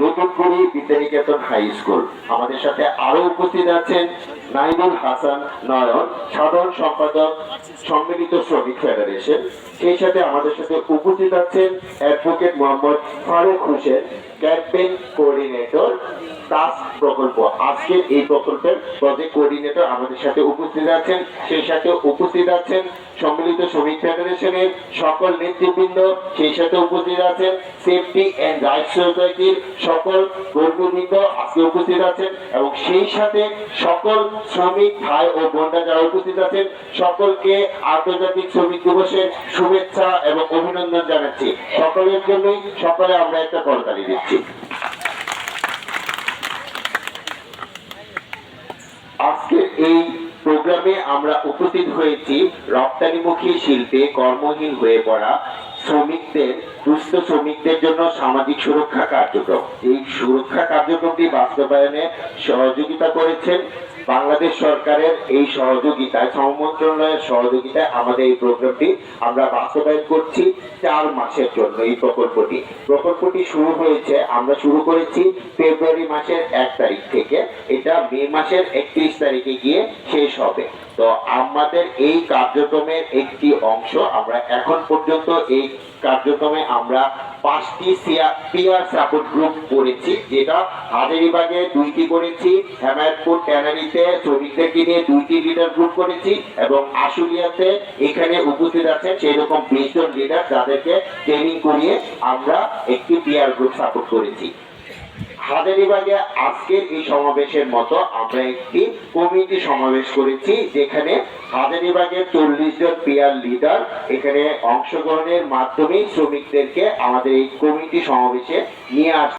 নতুনপুরি Vidyaniketan high school. আমাদের সাথে আরো উপস্থিত আছেন নাইমুল হাসান নয়ন, সাধারণ সম্পাদক সম্মিলিত শ্রমিক ফেডারেশন। সেই সাথে আমাদের সাথে উপস্থিত আছেন advocate Mohammad Faruk Hossain, campaign coordinator task প্রকল্প। আজকের এই প্রকল্পের প্রজেক্ট কোঅর্ডিনেটর আমাদের সাথে উপস্থিত আছেন। সেই সাথে উপস্থিত আছেন সম্মিলিত শ্রমিক ফেডারেশনের সকল নেতৃবৃন্দ। সেই সাথে উপস্থিত আছেন সেফটি এন্ড রাইট সোসাইটির সকল কর্মীবৃন্দ আজকে উপস্থিত আছেন, এবং সেই সাথে সকল শ্রমিক ভাই ও বোনরা যারা উপস্থিত আছেন সকলকে আন্তর্জাতিক শ্রমিক দিবসের শুভেচ্ছা এবং অভিনন্দন জানাচ্ছি। সকলের জন্যই সকলে আমরা একটা করতালি দিচ্ছি। আজকে এই প্রোগ্রামে আমরা উপস্থিত হয়েছি রপ্তানিমুখী শিল্পে কর্মহীন হয়ে পড়া শ্রমিকদের, দুস্থ শ্রমিকদের জন্য সামাজিক সুরক্ষা কার্যক্রম। এই সুরক্ষা কার্যক্রমটি বাস্তবায়নে সহযোগিতা করেছেন বাংলাদেশ সরকারের এই সহযোগিতায়, শ্রম মন্ত্রণালয়ের সহযোগিতায় আমাদের এই প্রোগ্রামটি আমরা বাস্তবায়ন করছি 4 মাসের জন্য। এই প্রকল্পটি শুরু হয়েছে, আমরা শুরু করেছি ফেব্রুয়ারি মাসের 1 তারিখ থেকে। এটা মে মাসের 31 তারিখে গিয়ে শেষ হবে। তো আমাদের এই কার্যক্রমের একটি অংশ, আমরা এখন পর্যন্ত এই কার্যক্রমে আমরা 5টি পিয়ার সাপোর্ট গ্রুপ করেছি, যেটা হাজারীবাগে 2টি করেছি, হেমায়তপুর ট্যানারিতে শ্রমিকদেরকে নিয়ে 2টি লিডার গ্রুপ করেছি, এবং আশুলিয়াতে এখানে উপস্থিত আছেন সেই রকম 20 জন লিডার, যাদেরকে ট্রেনিং করিয়ে আমরা একটি পিয়ার গ্রুপ সাপোর্ট করেছি। হাজারীবাগে আজকের এই সমাবেশের মতো আমরা একটি কমিটি সমাবেশ করেছি, যেখানে হাজারীবাগের 40 জন পিয়ার লিডার এখানে অংশগ্রহণের মাধ্যমে শ্রমিকদেরকে আমাদের এই কমিটি সমাবেশে নিয়ে আসছে।